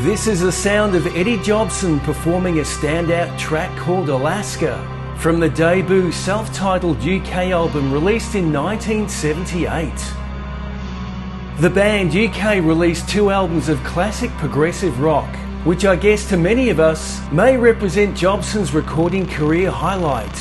This is the sound of Eddie Jobson performing a standout track called Alaska from the debut self-titled UK album released in 1978. The band UK released 2 albums of classic progressive rock, which I guess to many of us may represent Jobson's recording career highlight.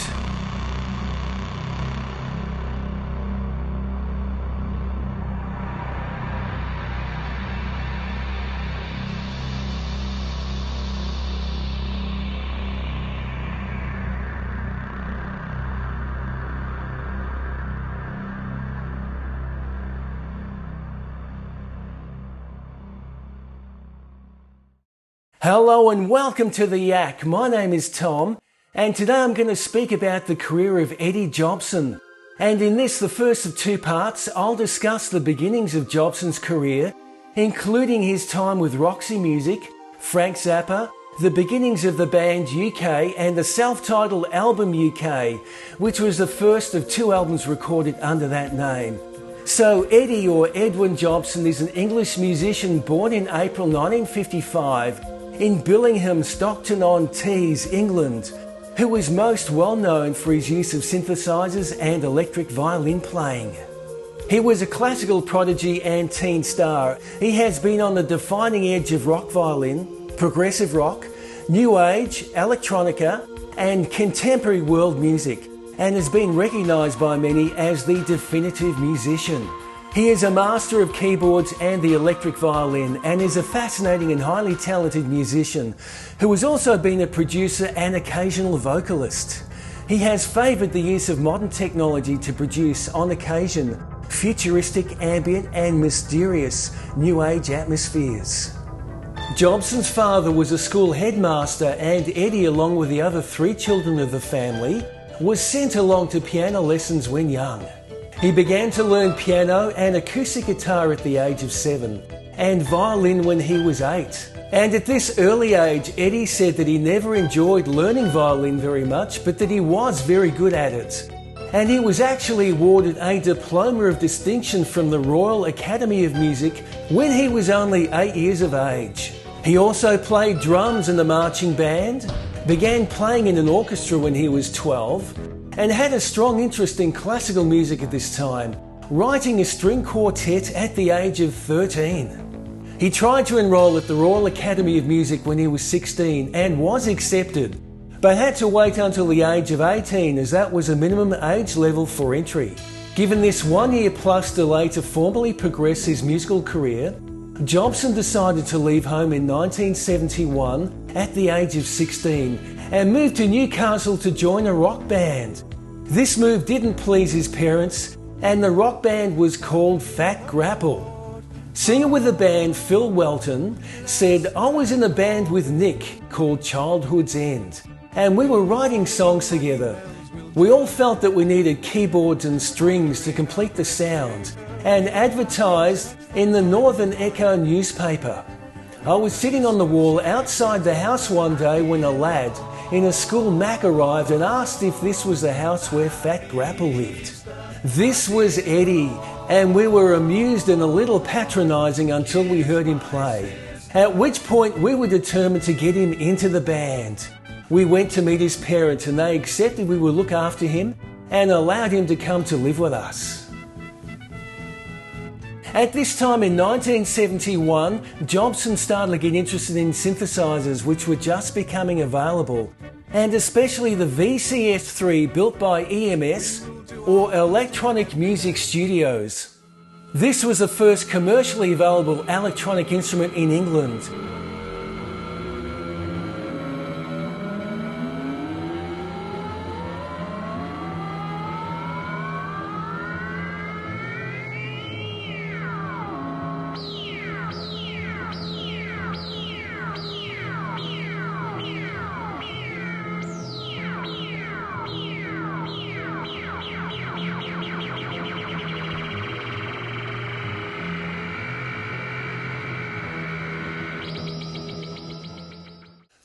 Hello and welcome to The Yak. My name is Tom, and today I'm going to speak about the career of Eddie Jobson. And in this, the first of 2 parts, I'll discuss the beginnings of Jobson's career, including his time with Roxy Music, Frank Zappa, the beginnings of the band UK, and the self-titled album UK, which was the first of 2 albums recorded under that name. So Eddie, or Edwin Jobson, is an English musician born in April 1955 in Billingham, Stockton-on-Tees, England, who was most well known for his use of synthesizers and electric violin playing. He was a classical prodigy and teen star. He has been on the defining edge of rock violin, progressive rock, new age, electronica, and contemporary world music, and has been recognized by many as the definitive musician. He is a master of keyboards and the electric violin, and is a fascinating and highly talented musician who has also been a producer and occasional vocalist. He has favoured the use of modern technology to produce, on occasion, futuristic, ambient and mysterious new age atmospheres. Jobson's father was a school headmaster, and Eddie, along with the other 3 children of the family, was sent along to piano lessons when young. He began to learn piano and acoustic guitar at the age of 7, and violin when he was 8. And at this early age, Eddie said that he never enjoyed learning violin very much, but that he was very good at it. And he was actually awarded a diploma of distinction from the Royal Academy of Music when he was only 8 years of age. He also played drums in the marching band, began playing in an orchestra when he was 12, and had a strong interest in classical music at this time, writing a string quartet at the age of 13. He tried to enrol at the Royal Academy of Music when he was 16 and was accepted, but had to wait until the age of 18 as that was a minimum age level for entry. Given this 1-year plus delay to formally progress his musical career, Jobson decided to leave home in 1971 at the age of 16 and moved to Newcastle to join a rock band. This move didn't please his parents, and the rock band was called Fat Grapple. Singer with the band, Phil Welton, said, "I was in a band with Nick called Childhood's End, and we were writing songs together. We all felt that we needed keyboards and strings to complete the sound, and advertised in the Northern Echo newspaper. I was sitting on the wall outside the house one day when a lad in a school Mac arrived and asked if this was the house where Fat Grapple lived. This was Eddie, and we were amused and a little patronising until we heard him play, at which point we were determined to get him into the band. We went to meet his parents, and they accepted we would look after him and allowed him to come to live with us." At this time in 1971, Jobson started to get interested in synthesizers, which were just becoming available, and especially the VCS3 built by EMS, or Electronic Music Studios. This was the first commercially available electronic instrument in England.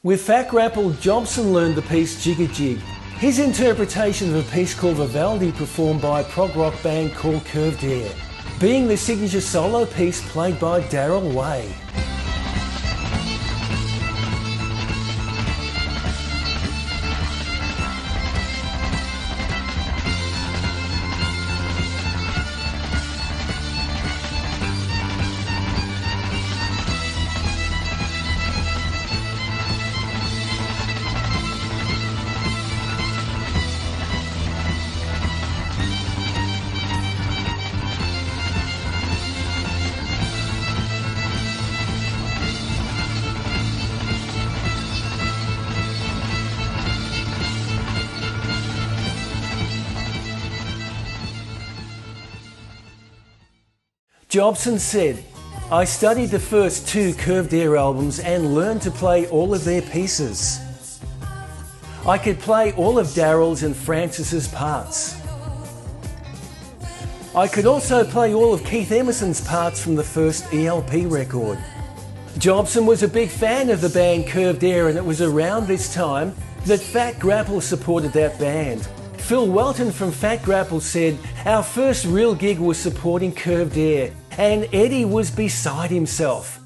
With Fat Grapple, Jobson learned the piece Jigga Jig, his interpretation of a piece called Vivaldi performed by a prog rock band called Curved Air, being the signature solo piece played by Darrell Way. Jobson said, "I studied the first 2 Curved Air albums and learned to play all of their pieces. I could play all of Daryl's and Francis's parts. I could also play all of Keith Emerson's parts from the first ELP record." Jobson was a big fan of the band Curved Air, and it was around this time that Fat Grapple supported that band. Phil Wetton from Fat Grapple said, "Our first real gig was supporting Curved Air, and Eddie was beside himself."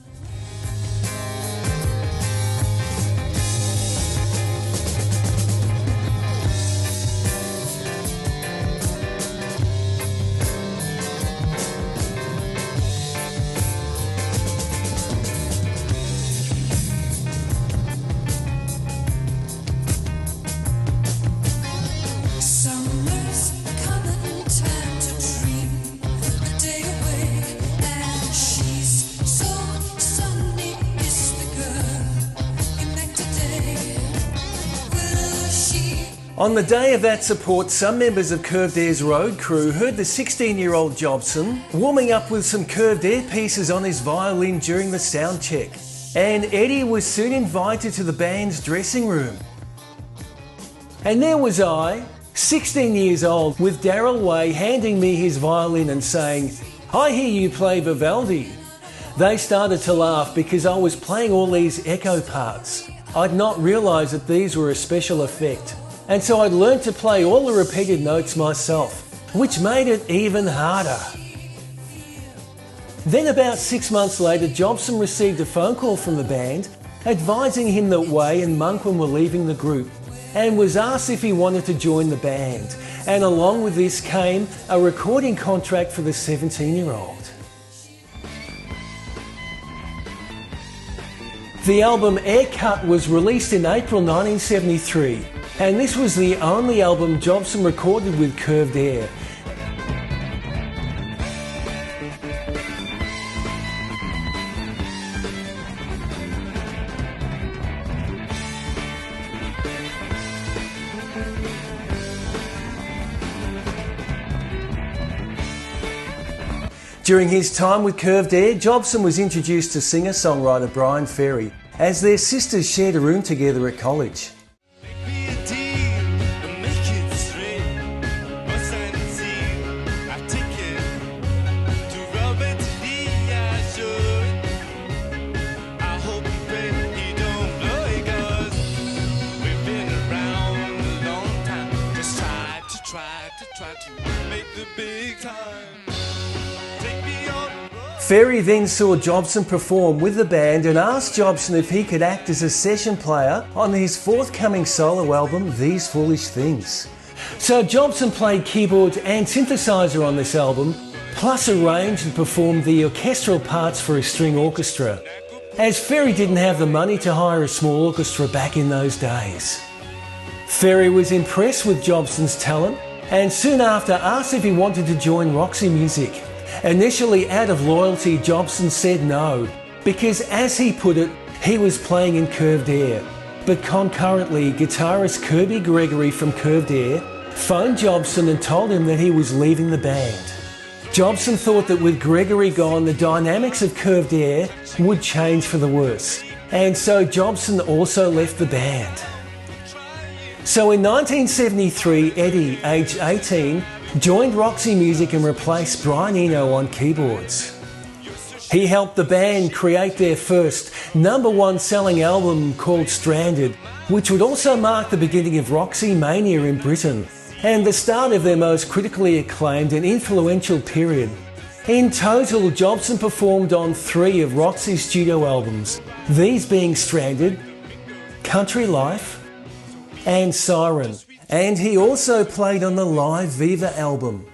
On the day of that support, some members of Curved Air's road crew heard the 16-year-old Jobson warming up with some Curved Air pieces on his violin during the sound check, and Eddie was soon invited to the band's dressing room. And there was I, 16 years old, with Daryl Way handing me his violin and saying, "I hear you play Vivaldi." They started to laugh because I was playing all these echo parts. I'd not realised that these were a special effect. And so I'd learned to play all the repeated notes myself, which made it even harder. Then about 6 months later, Jobson received a phone call from the band advising him that Way and Monkman were leaving the group, and was asked if he wanted to join the band. And along with this came a recording contract for the 17-year-old. The album Air Cut was released in April 1973. And this was the only album Jobson recorded with Curved Air. During his time with Curved Air, Jobson was introduced to singer-songwriter Brian Ferry, as their sisters shared a room together at college. Ferry then saw Jobson perform with the band and asked Jobson if he could act as a session player on his forthcoming solo album, These Foolish Things. So Jobson played keyboards and synthesizer on this album, plus arranged and performed the orchestral parts for a string orchestra, as Ferry didn't have the money to hire a small orchestra back in those days. Ferry was impressed with Jobson's talent and soon after asked if he wanted to join Roxy Music. Initially, out of loyalty, Jobson said no, because as he put it, he was playing in Curved Air. But concurrently, guitarist Kirby Gregory from Curved Air phoned Jobson and told him that he was leaving the band. Jobson thought that with Gregory gone, the dynamics of Curved Air would change for the worse, and so Jobson also left the band. So in 1973, Eddie, aged 18, joined Roxy Music and replaced Brian Eno on keyboards. He helped the band create their first #1 selling album called Stranded, which would also mark the beginning of Roxy Mania in Britain and the start of their most critically acclaimed and influential period. In total, Jobson performed on 3 of Roxy's studio albums, these being Stranded, Country Life and Siren. And he also played on the live Viva album.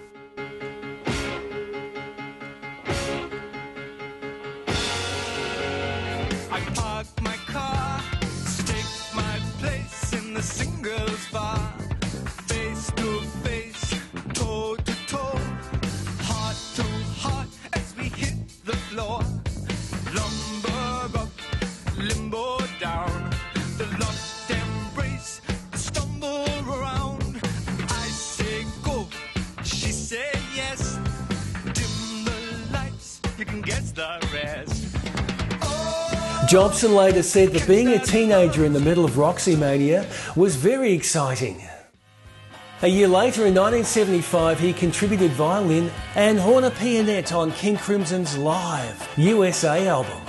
I park my car, stake my place in the singles bar, face to face, toe to toe, heart to heart as we hit the floor, lumber up, limbo down, the locked embrace, stumble around. I say go, she gets the rest. Jobson later said that being a teenager in the middle of Roxy mania was very exciting. A year later, in 1975, he contributed violin and horn pianette on King Crimson's Live USA album.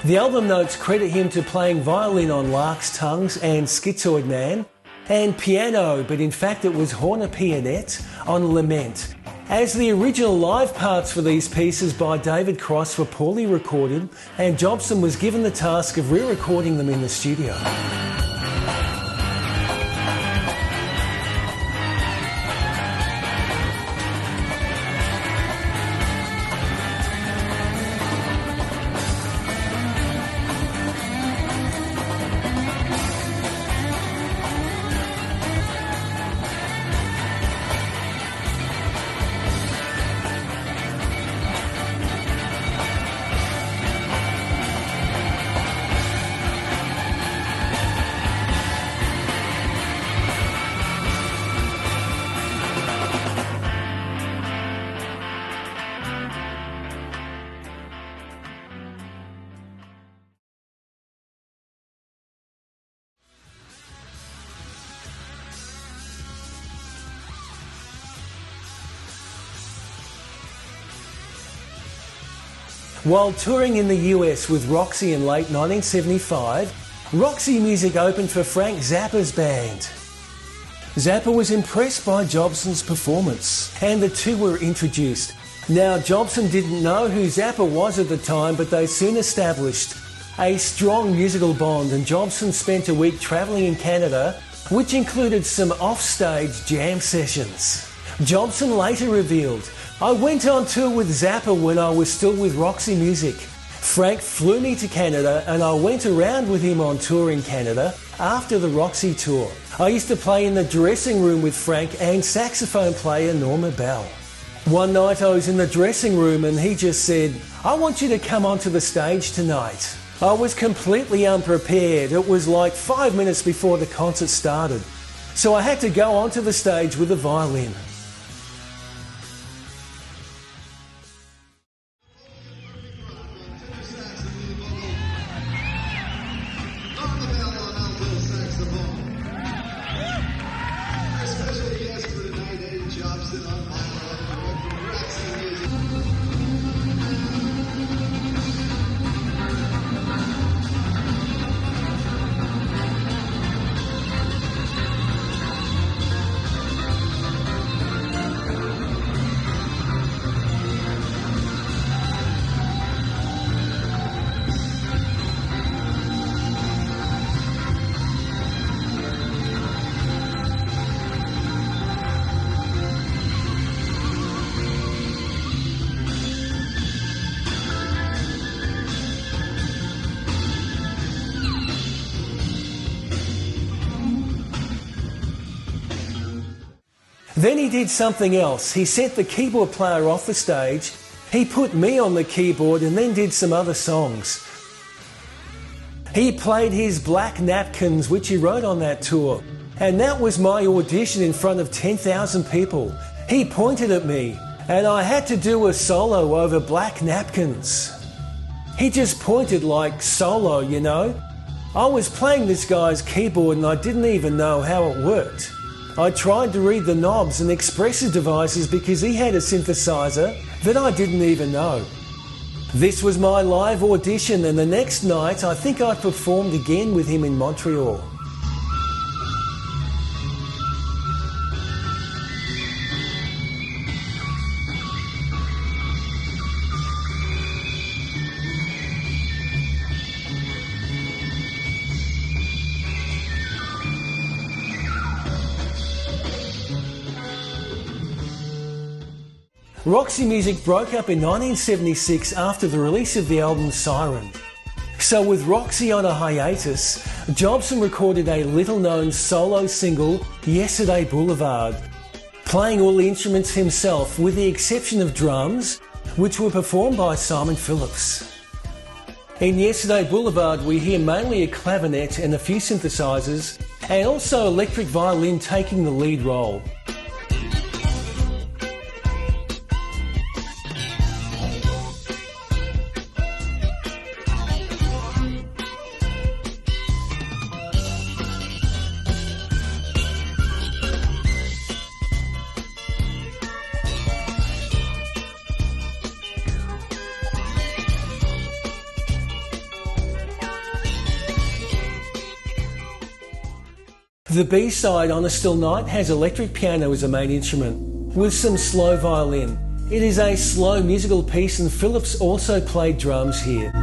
The album notes credit him to playing violin on Lark's Tongues and Schizoid Man, and piano, but in fact it was horn pianette on Lament, as the original live parts for these pieces by David Cross were poorly recorded, and Jobson was given the task of re-recording them in the studio. While touring in the US with Roxy in late 1975, Roxy Music opened for Frank Zappa's band. Zappa was impressed by Jobson's performance, and the two were introduced. Now, Jobson didn't know who Zappa was at the time, but they soon established a strong musical bond, and Jobson spent a week travelling in Canada, which included some off-stage jam sessions. Jobson later revealed, "I went on tour with Zappa when I was still with Roxy Music. Frank flew me to Canada and I went around with him on tour in Canada after the Roxy tour. I used to play in the dressing room with Frank and saxophone player Norma Bell. One night I was in the dressing room and he just said, 'I want you to come onto the stage tonight.' I was completely unprepared. It was like 5 minutes before the concert started. So I had to go onto the stage with a violin." Then he did something else. He sent the keyboard player off the stage, he put me on the keyboard and then did some other songs. He played his Black Napkins, which he wrote on that tour, and that was my audition in front of 10,000 people. He pointed at me and I had to do a solo over Black Napkins. He just pointed like solo, you know. I was playing this guy's keyboard and I didn't even know how it worked. I tried to read the knobs and expressive devices because he had a synthesizer that I didn't even know. This was my live audition, and the next night I think I performed again with him in Montreal. Roxy Music broke up in 1976 after the release of the album Siren. So with Roxy on a hiatus, Jobson recorded a little-known solo single, Yesterday Boulevard, playing all the instruments himself with the exception of drums, which were performed by Simon Phillips. In Yesterday Boulevard we hear mainly a clavinet and a few synthesizers, and also electric violin taking the lead role. The B-side, On a Still Night, has electric piano as a main instrument, with some slow violin. It is a slow musical piece, and Phillips also played drums here.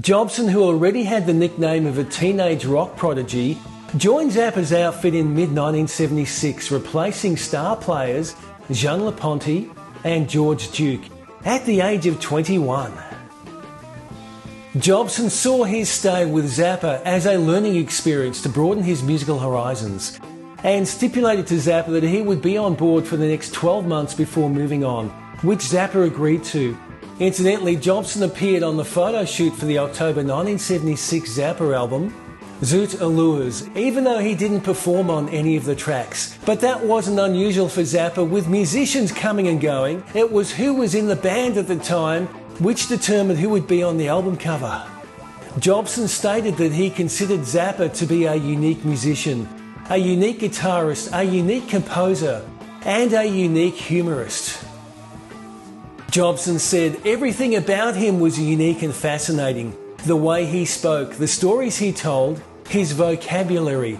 Jobson, who already had the nickname of a teenage rock prodigy, joined Zappa's outfit in mid-1976, replacing star players Jean LaPonte and George Duke at the age of 21. Jobson saw his stay with Zappa as a learning experience to broaden his musical horizons, and stipulated to Zappa that he would be on board for the next 12 months before moving on, which Zappa agreed to. Incidentally, Jobson appeared on the photo shoot for the October 1976 Zappa album, Zoot Allures, even though he didn't perform on any of the tracks. But that wasn't unusual for Zappa. With musicians coming and going, it was who was in the band at the time which determined who would be on the album cover. Jobson stated that he considered Zappa to be a unique musician, a unique guitarist, a unique composer, and a unique humorist. Jobson said everything about him was unique and fascinating. The way he spoke, the stories he told, his vocabulary.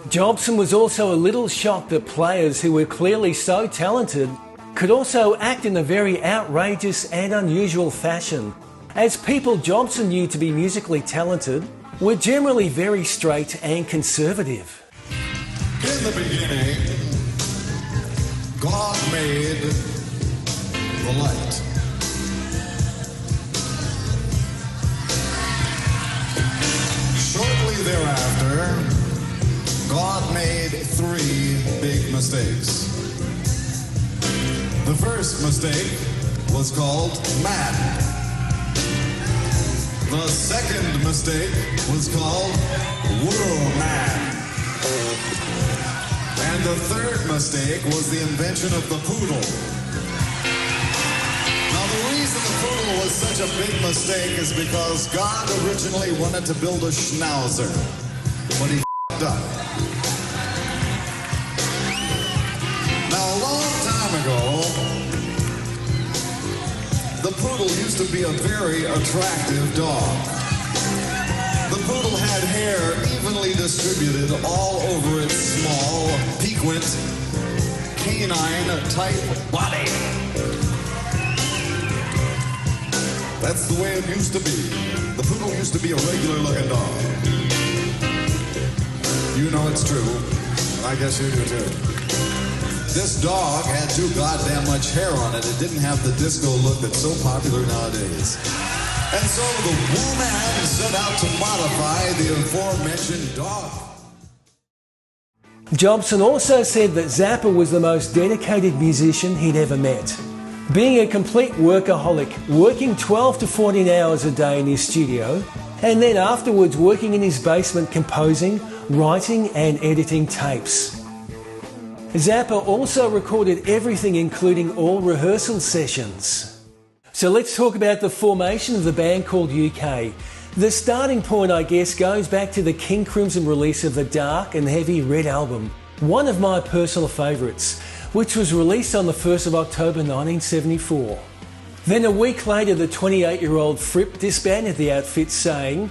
Jobson was also a little shocked that players who were clearly so talented could also act in a very outrageous and unusual fashion, as people Jobson knew to be musically talented were generally very straight and conservative. In the beginning, God made the light. Shortly thereafter, God made three big mistakes. The first mistake was called man. The second mistake was called woman. And the third mistake was the invention of the poodle. Now, the reason the poodle was such a big mistake is because God originally wanted to build a schnauzer, but he f***ed up. Now, a long time ago, the poodle used to be a very attractive dog. The poodle had hair evenly distributed all over its small, piquant, canine-type body. That's the way it used to be. The poodle used to be a regular-looking dog. You know it's true. I guess you do too. This dog had too goddamn much hair on it. It didn't have the disco look that's so popular nowadays. And so the woman set out to modify the aforementioned dog. Jobson also said that Zappa was the most dedicated musician he'd ever met. Being a complete workaholic, working 12 to 14 hours a day in his studio, and then afterwards working in his basement composing, writing and editing tapes. Zappa also recorded everything, including all rehearsal sessions. So let's talk about the formation of the band called UK. The starting point, I guess, goes back to the King Crimson release of the Dark and Heavy Red album, one of my personal favourites, which was released on the 1st of October 1974. Then a week later, the 28-year-old Fripp disbanded the outfit, saying,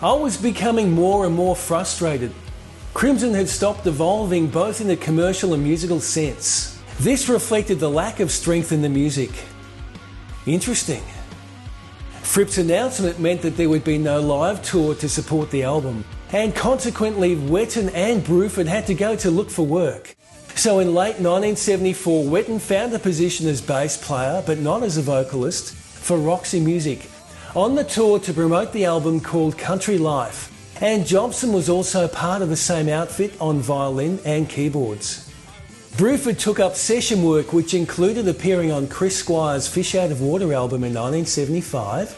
"I was becoming more and more frustrated. Crimson had stopped evolving both in a commercial and musical sense. This reflected the lack of strength in the music." Interesting. Fripp's announcement meant that there would be no live tour to support the album, and consequently Wetton and Bruford had to go to look for work. So in late 1974, Wetton found a position as bass player, but not as a vocalist, for Roxy Music, on the tour to promote the album called Country Life, and Jobson was also part of the same outfit on violin and keyboards. Bruford took up session work which included appearing on Chris Squire's Fish Out of Water album in 1975,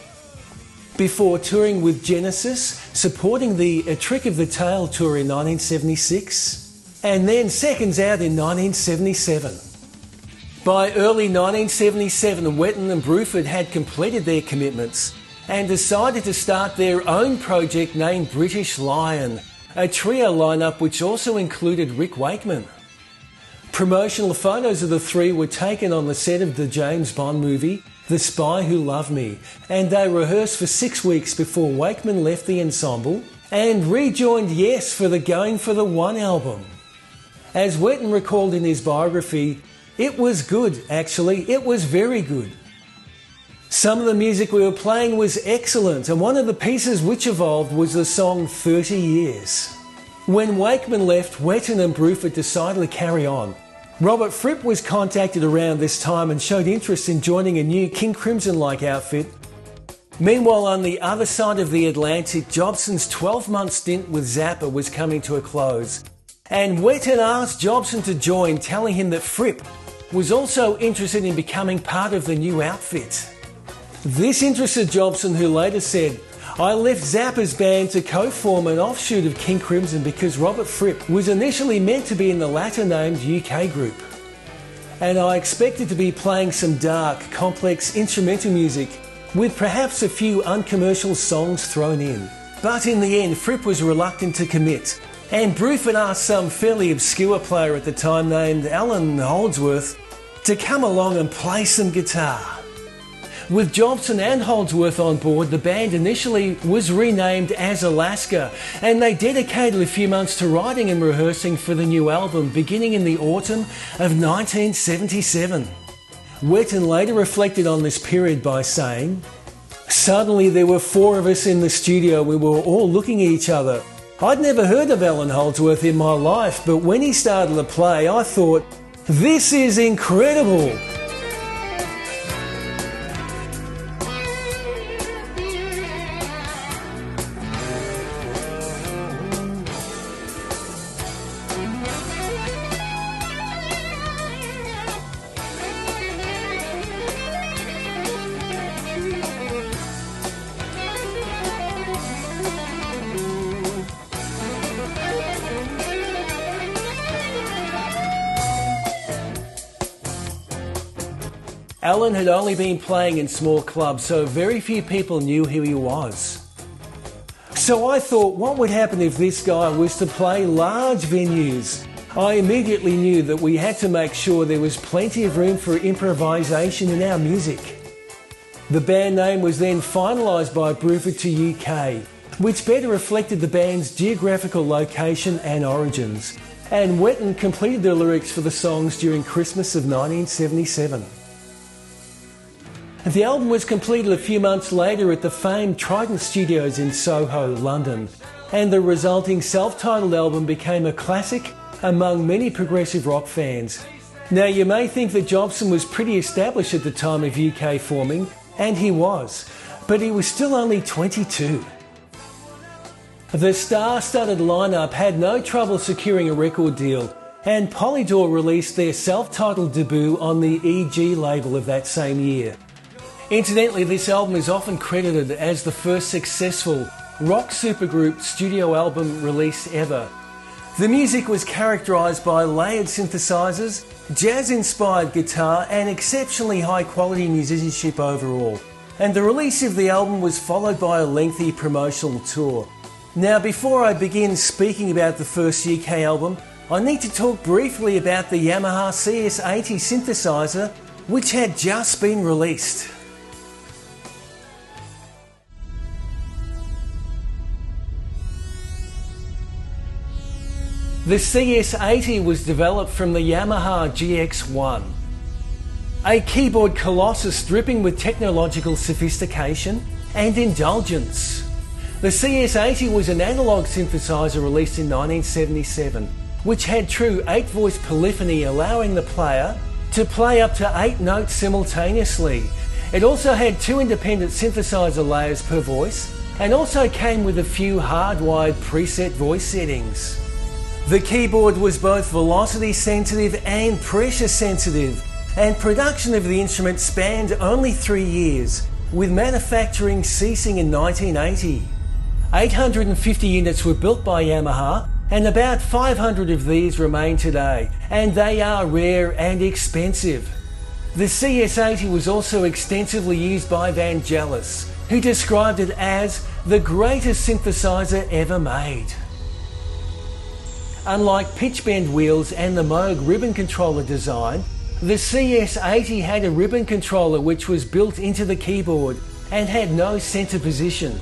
before touring with Genesis, supporting the A Trick of the Tail tour in 1976, and then Seconds Out in 1977. By early 1977, Wetton and Bruford had completed their commitments and decided to start their own project named British Lion, a trio lineup which also included Rick Wakeman. Promotional photos of the three were taken on the set of the James Bond movie The Spy Who Loved Me, and they rehearsed for 6 weeks before Wakeman left the ensemble and rejoined Yes for the Going for the One album. As Wetton recalled in his biography, "It was good, actually, it was very good. Some of the music we were playing was excellent, and one of the pieces which evolved was the song 30 Years. When Wakeman left, Wetton and Bruford decided to carry on. Robert Fripp was contacted around this time and showed interest in joining a new King Crimson-like outfit. Meanwhile, on the other side of the Atlantic, Jobson's 12-month stint with Zappa was coming to a close, and Wetton asked Jobson to join, telling him that Fripp was also interested in becoming part of the new outfit. This interested Jobson, who later said, "I left Zappa's band to co-form an offshoot of King Crimson because Robert Fripp was initially meant to be in the latter named UK group. And I expected to be playing some dark, complex instrumental music with perhaps a few uncommercial songs thrown in. But in the end, Fripp was reluctant to commit, and Bruford asked some fairly obscure player at the time named Allan Holdsworth to come along and play some guitar. With Jobson and Holdsworth on board, the band initially was renamed as Alaska, and they dedicated a few months to writing and rehearsing for the new album beginning in the autumn of 1977. Wetton later reflected on this period by saying, "Suddenly there were 4 of us in the studio. We were all looking at each other. I'd never heard of Allan Holdsworth in my life, but when he started to play, I thought, this is incredible." Allan had only been playing in small clubs, so very few people knew who he was. So I thought, what would happen if this guy was to play large venues? I immediately knew that we had to make sure there was plenty of room for improvisation in our music. The band name was then finalised by Bruford to UK, which better reflected the band's geographical location and origins, and Wetton completed the lyrics for the songs during Christmas of 1977. The album was completed a few months later at the famed Trident Studios in Soho, London, and the resulting self-titled album became a classic among many progressive rock fans. Now, you may think that Jobson was pretty established at the time of UK forming, and he was, but he was still only 22. The star-studded lineup had no trouble securing a record deal, and Polydor released their self-titled debut on the EG label of that same year. Incidentally, this album is often credited as the first successful rock supergroup studio album release ever. The music was characterised by layered synthesizers, jazz-inspired guitar, and exceptionally high-quality musicianship overall. And the release of the album was followed by a lengthy promotional tour. Now, before I begin speaking about the first UK album, I need to talk briefly about the Yamaha CS80 synthesizer, which had just been released. The CS80 was developed from the Yamaha GX1, a keyboard colossus dripping with technological sophistication and indulgence. The CS80 was an analog synthesizer released in 1977, which had true 8-voice polyphony, allowing the player to play up to 8 notes simultaneously. It also had 2 independent synthesizer layers per voice, and also came with a few hardwired preset voice settings. The keyboard was both velocity sensitive and pressure sensitive, and production of the instrument spanned only 3 years, with manufacturing ceasing in 1980. 850 units were built by Yamaha, and about 500 of these remain today, and they are rare and expensive. The CS80 was also extensively used by Vangelis, who described it as the greatest synthesizer ever made. Unlike pitch bend wheels and the Moog ribbon controller design, the CS80 had a ribbon controller which was built into the keyboard and had no center position.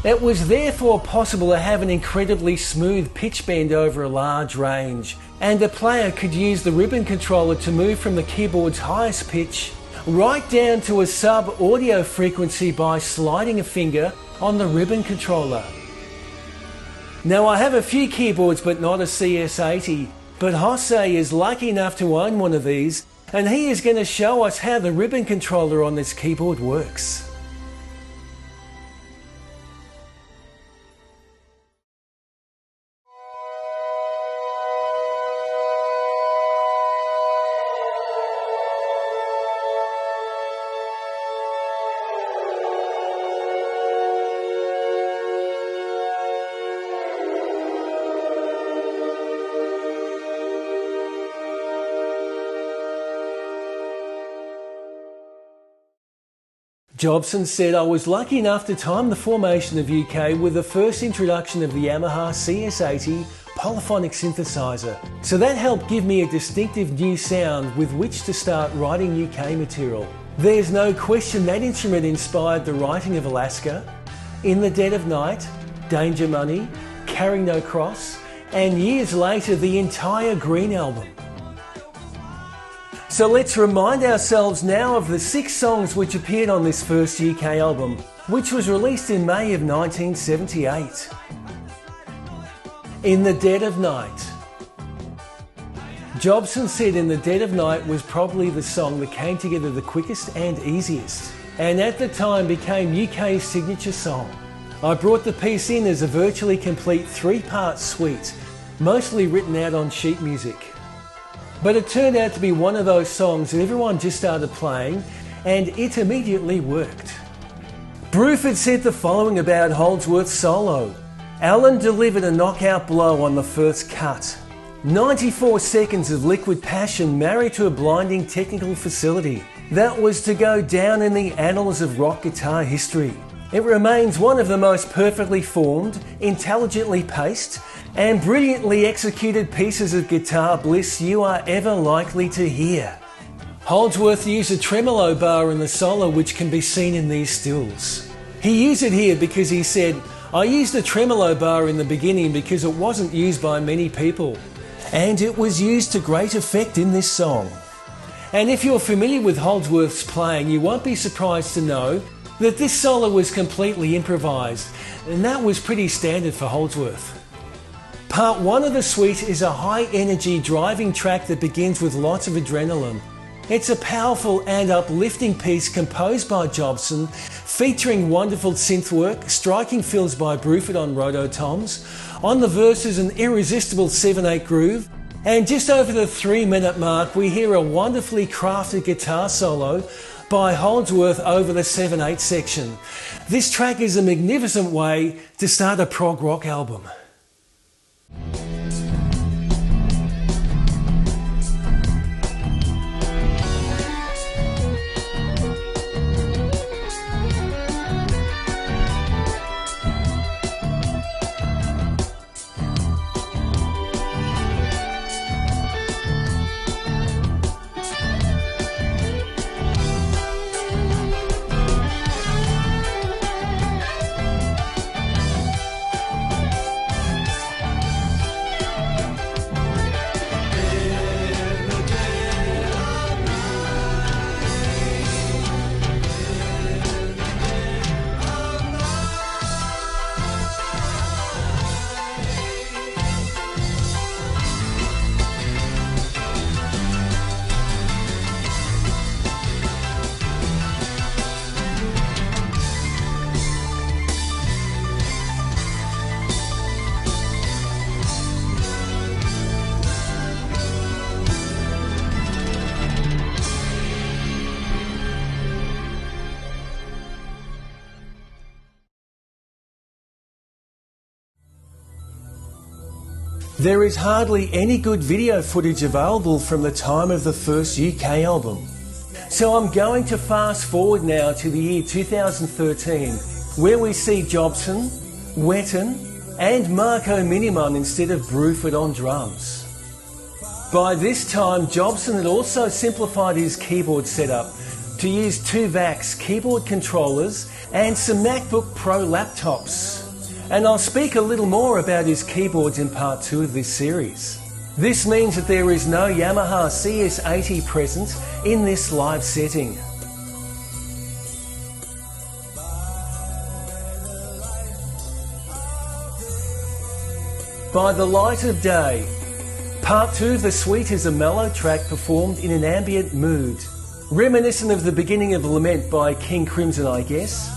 It was therefore possible to have an incredibly smooth pitch bend over a large range, and the player could use the ribbon controller to move from the keyboard's highest pitch right down to a sub-audio frequency by sliding a finger on the ribbon controller. Now, I have a few keyboards but not a CS80, but Jose is lucky enough to own one of these, and he is going to show us how the ribbon controller on this keyboard works. Jobson said, "I was lucky enough to time the formation of UK with the first introduction of the Yamaha CS80 polyphonic synthesizer. So that helped give me a distinctive new sound with which to start writing UK material. There's no question that instrument inspired the writing of Alaska, In the Dead of Night, Danger Money, Carrying No Cross, and years later the entire Green album." So let's remind ourselves now of the 6 songs which appeared on this first UK album, which was released in May of 1978. In the Dead of Night. Jobson said In the Dead of Night was probably the song that came together the quickest and easiest, and at the time became UK's signature song. I brought the piece in as a virtually complete 3-part suite, mostly written out on sheet music. But it turned out to be one of those songs that everyone just started playing, and it immediately worked. Bruford said the following about Holdsworth's solo. Allan delivered a knockout blow on the first cut. 94 seconds of liquid passion married to a blinding technical facility. That was to go down in the annals of rock guitar history. It remains one of the most perfectly formed, intelligently paced, and brilliantly executed pieces of guitar bliss you are ever likely to hear. Holdsworth used a tremolo bar in the solo which can be seen in these stills. He used it here because he said, "I used a tremolo bar in the beginning because it wasn't used by many people, and it was used to great effect in this song." And if you're familiar with Holdsworth's playing, you won't be surprised to know that this solo was completely improvised, and that was pretty standard for Holdsworth. Part 1 of the suite is a high-energy driving track that begins with lots of adrenaline. It's a powerful and uplifting piece composed by Jobson, featuring wonderful synth work, striking fills by Bruford on rototoms, on the verses an irresistible 7/8 groove, and just over the 3-minute mark we hear a wonderfully crafted guitar solo by Holdsworth over the 7/8 section. This track is a magnificent way to start a prog rock album. There is hardly any good video footage available from the time of the first UK album. So I'm going to fast forward now to the year 2013, where we see Jobson, Wetton and Marco Minimum instead of Bruford on drums. By this time, Jobson had also simplified his keyboard setup to use 2 VAX keyboard controllers and some MacBook Pro laptops. And I'll speak a little more about his keyboards in part 2 of this series. This means that there is no Yamaha CS80 present in this live setting. By the Light of Day. Part 2 of the suite is a mellow track performed in an ambient mood, reminiscent of the beginning of Lament by King Crimson, I guess.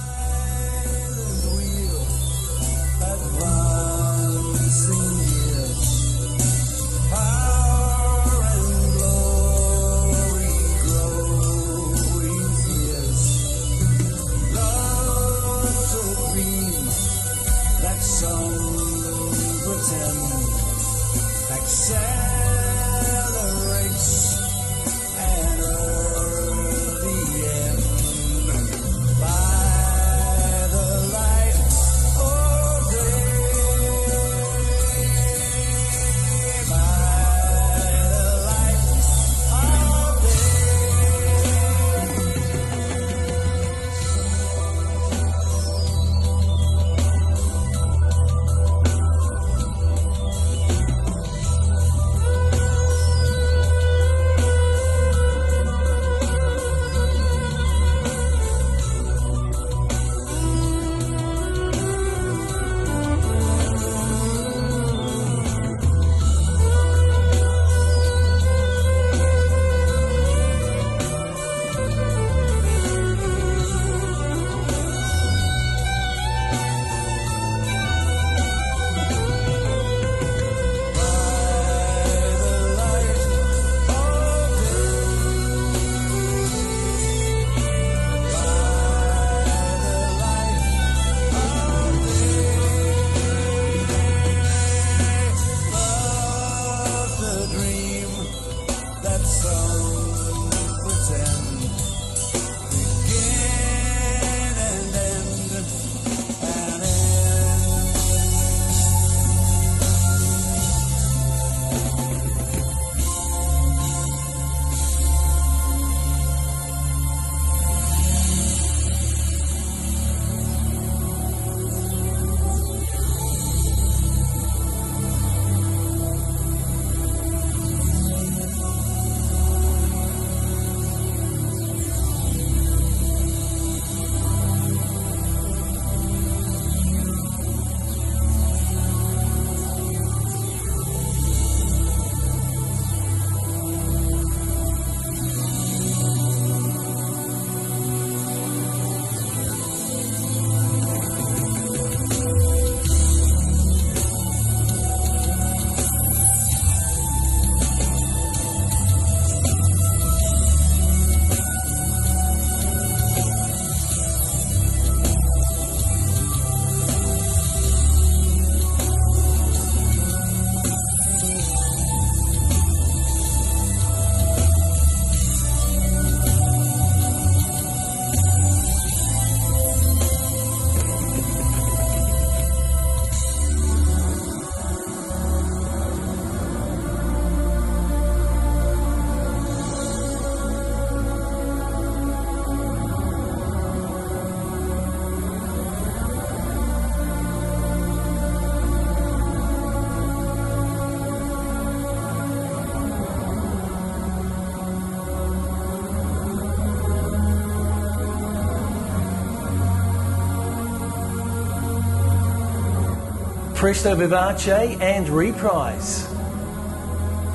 Presto Vivace and Reprise.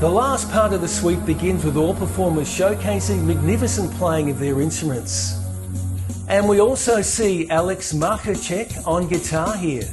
The last part of the suite begins with all performers showcasing magnificent playing of their instruments. And we also see Alex Markacek on guitar here.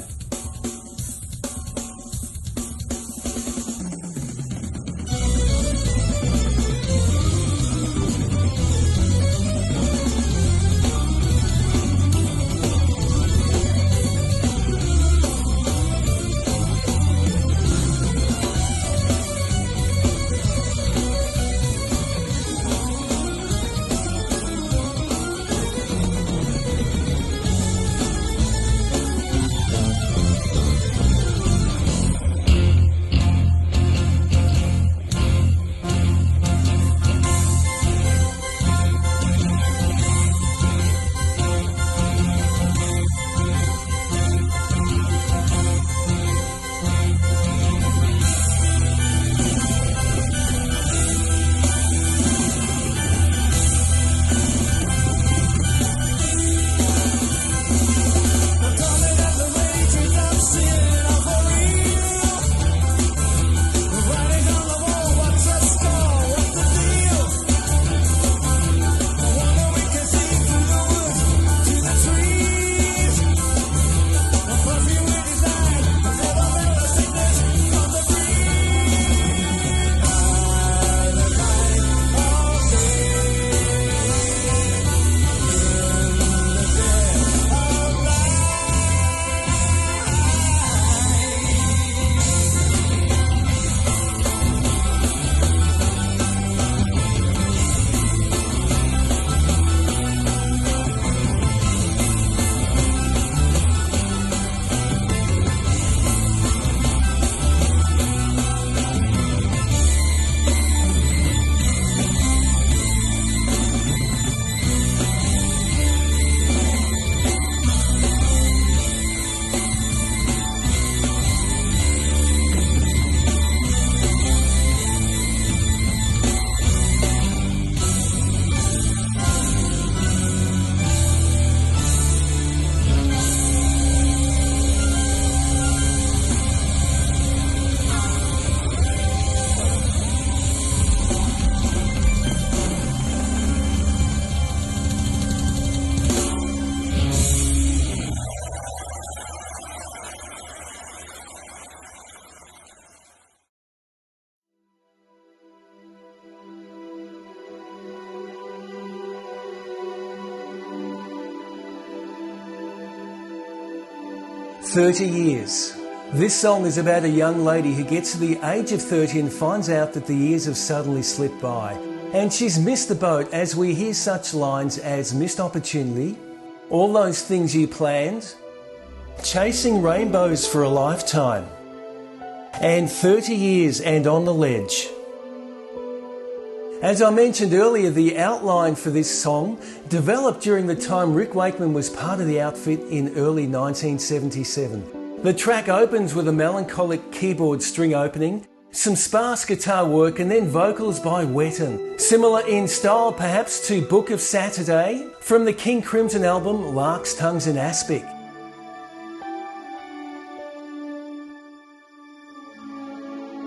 30 years. This song is about a young lady who gets to the age of 30 and finds out that the years have suddenly slipped by. And she's missed the boat, as we hear such lines as missed opportunity, all those things you planned, chasing rainbows for a lifetime, and 30 years and on the ledge. As I mentioned earlier, the outline for this song developed during the time Rick Wakeman was part of the outfit in early 1977. The track opens with a melancholic keyboard string opening, some sparse guitar work, and then vocals by Wetton, similar in style perhaps to Book of Saturday from the King Crimson album Larks, Tongues and Aspic.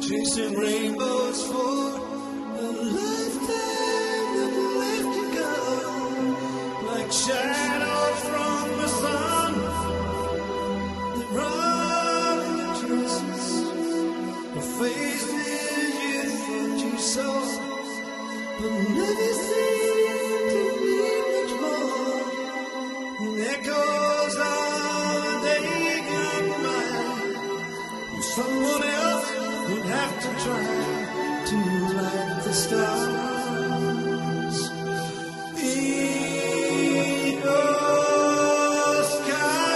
Chasing rainbows for a lifetime that left you gone, like shadows from the sun that run in the dresses, a face that you thought you saw, but never seemed to mean much more. And echoes of a day gone by, with someone else would have to try to light the stars in your sky.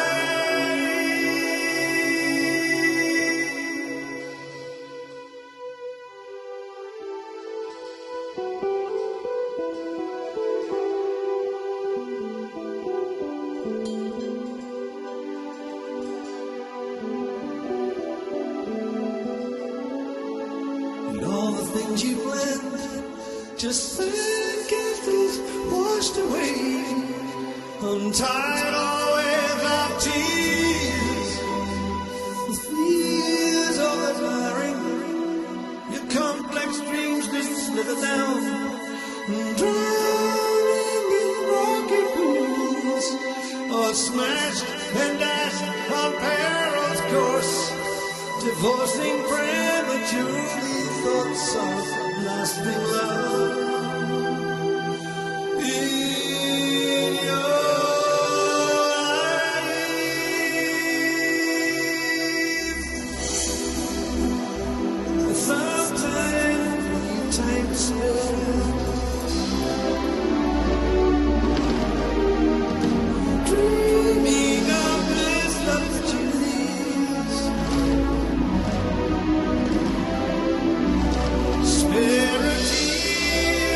All the things you planned, just think these washed away, untied all without tears. The fears of admiring your complex dreams just slither down, drowning in rocky pools, or smashed and dashed on peril's course, divorcing prematurely. Thoughts of lasting love in your life. Sometimes time to spend dreaming of missed opportunities. Spare a tear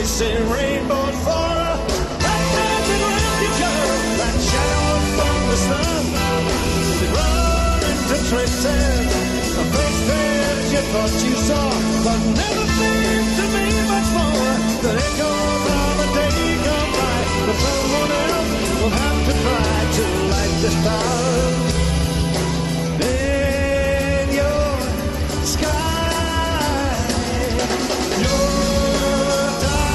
chasing rainbows for a that magic rocky curve, that shadow from the sun. They run into traces of places you thought you saw, but never seemed to be much more than echoes of a day gone by. But someone else will have to try to light the stars in your sky. Your dark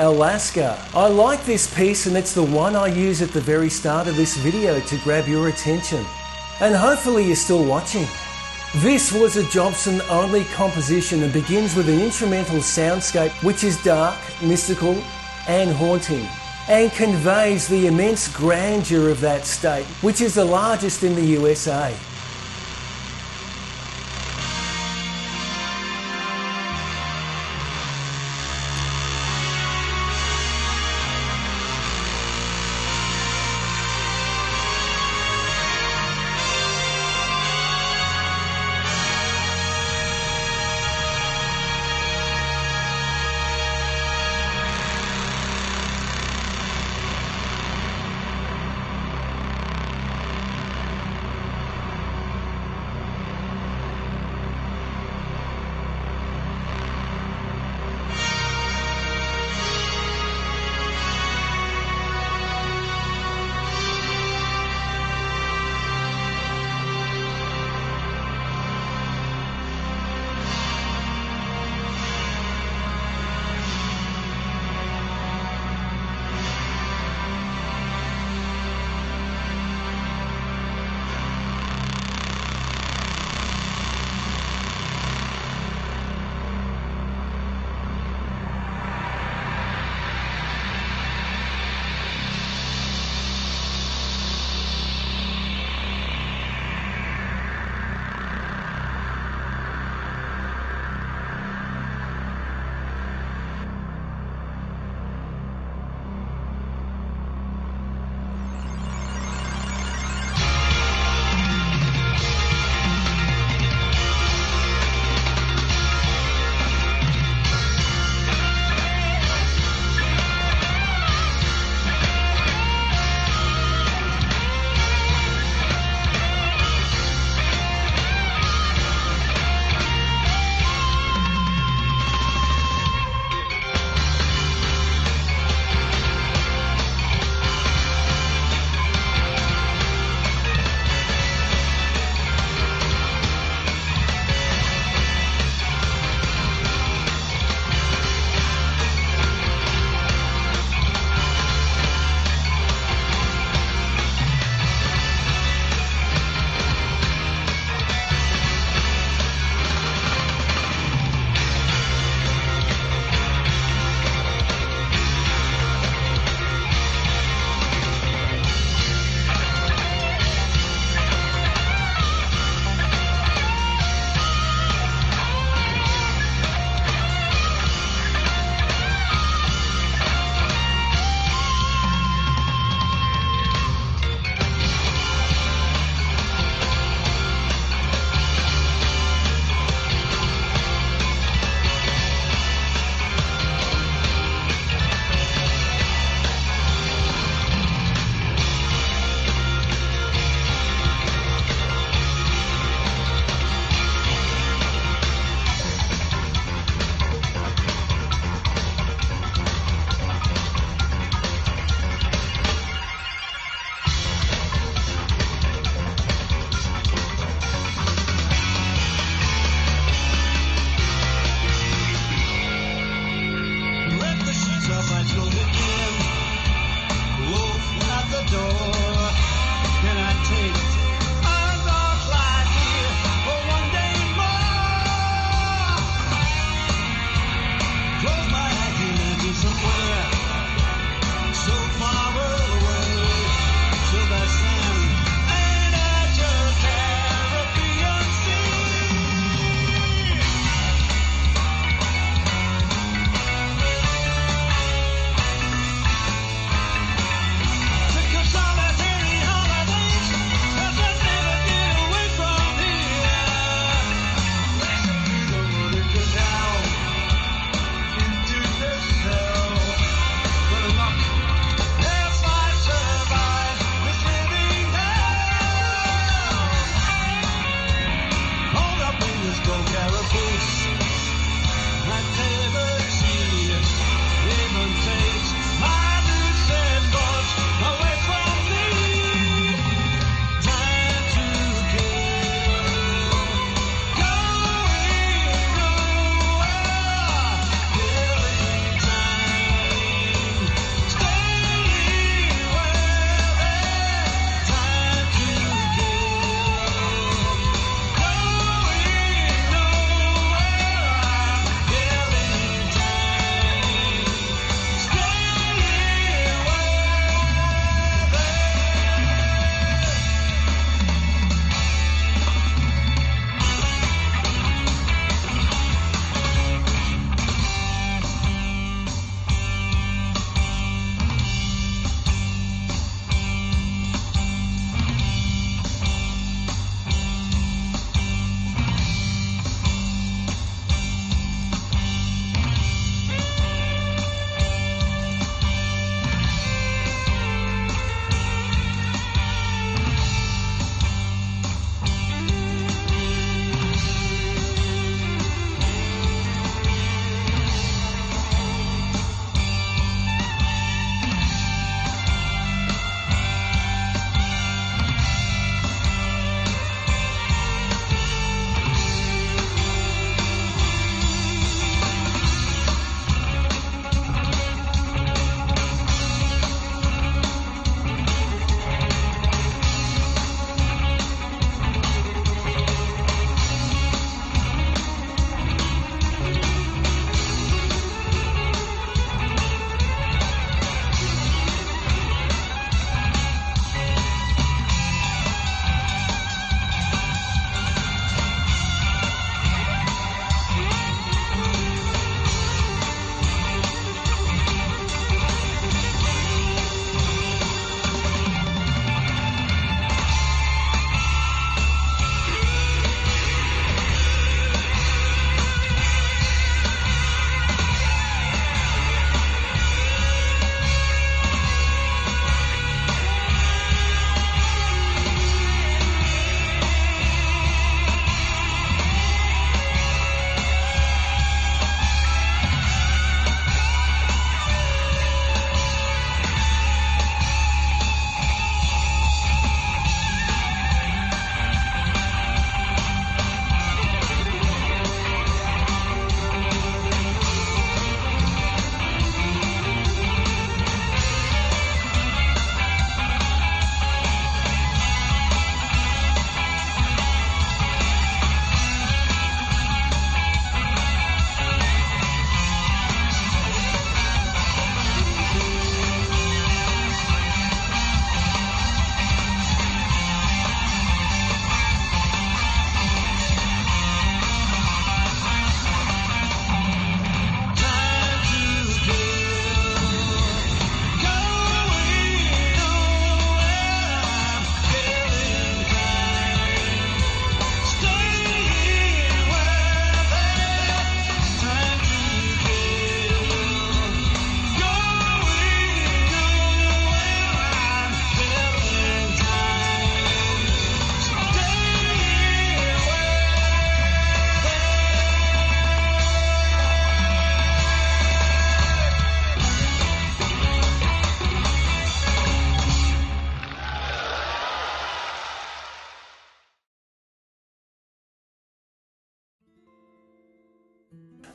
Alaska. I like this piece, and it's the one I use at the very start of this video to grab your attention. And hopefully you're still watching. This was a Jobson only composition and begins with an instrumental soundscape which is dark, mystical and haunting, and conveys the immense grandeur of that state, which is the largest in the USA.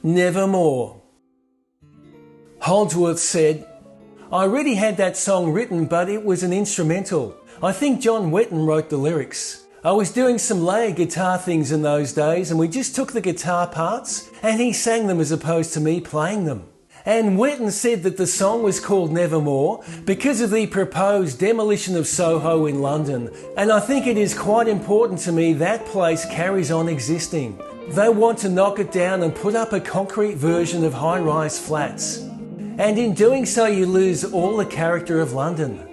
Nevermore. Holdsworth said, I already had that song written, but it was an instrumental. I think John Wetton wrote the lyrics. I was doing some layer guitar things in those days, and we just took the guitar parts and he sang them as opposed to me playing them. And Wetton said that the song was called Nevermore because of the proposed demolition of Soho in London, and I think it is quite important to me that place carries on existing. They want to knock it down and put up a concrete version of high-rise flats. And in doing so you lose all the character of London.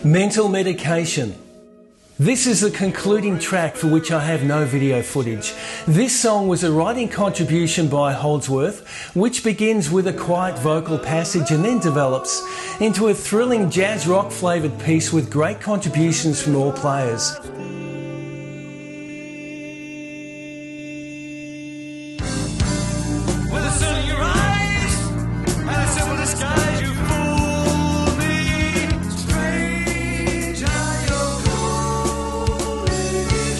Mental Medication. This is the concluding track for which I have no video footage. This song was a writing contribution by Holdsworth, which begins with a quiet vocal passage and then develops into a thrilling jazz rock flavoured piece with great contributions from all players. With the sun in your eyes and a simple disguise, you fool me. Strange how your calling is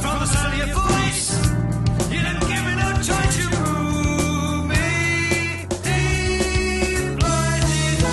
from the sound of your voice, you didn't give me no choice. You move me deep, blinded.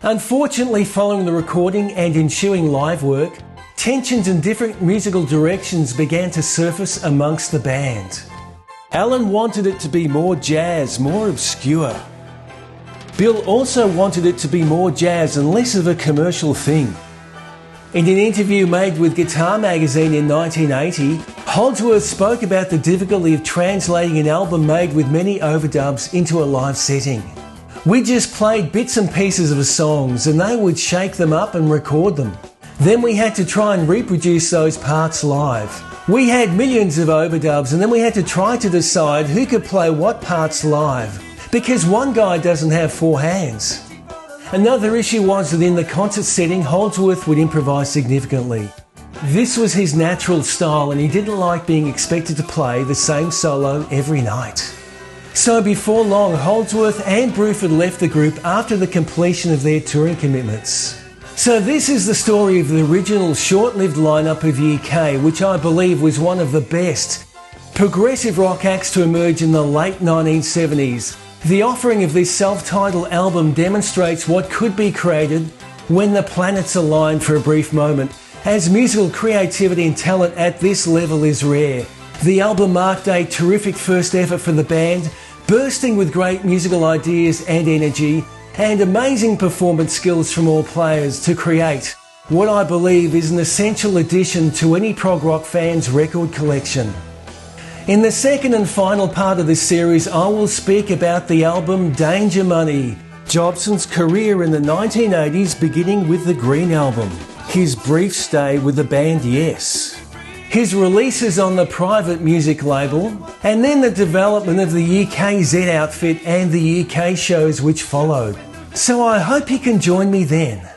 Unfortunately, following the recording and ensuing live work, tensions in different musical directions began to surface amongst the band. Allan wanted it to be more jazz, more obscure. Bill also wanted it to be more jazz and less of a commercial thing. In an interview made with Guitar Magazine in 1980, Holdsworth spoke about the difficulty of translating an album made with many overdubs into a live setting. We just played bits and pieces of the songs and they would shake them up and record them. Then we had to try and reproduce those parts live. We had millions of overdubs and then we had to try to decide who could play what parts live, because one guy doesn't have four hands. Another issue was that in the concert setting, Holdsworth would improvise significantly. This was his natural style and he didn't like being expected to play the same solo every night. So before long, Holdsworth and Bruford left the group after the completion of their touring commitments. So this is the story of the original short-lived lineup of Year K, which I believe was one of the best progressive rock acts to emerge in the late 1970s. The offering of this self-titled album demonstrates what could be created when the planets align for a brief moment, as musical creativity and talent at this level is rare. The album marked a terrific first effort for the band, bursting with great musical ideas and energy, and amazing performance skills from all players to create what I believe is an essential addition to any prog rock fan's record collection. In the second and final part of this series, I will speak about the album Danger Money, Jobson's career in the 1980s beginning with the Green Album, his brief stay with the band Yes, his releases on the Private music label, and then the development of the Year K Z outfit and the Year K shows which followed. So I hope you can join me then.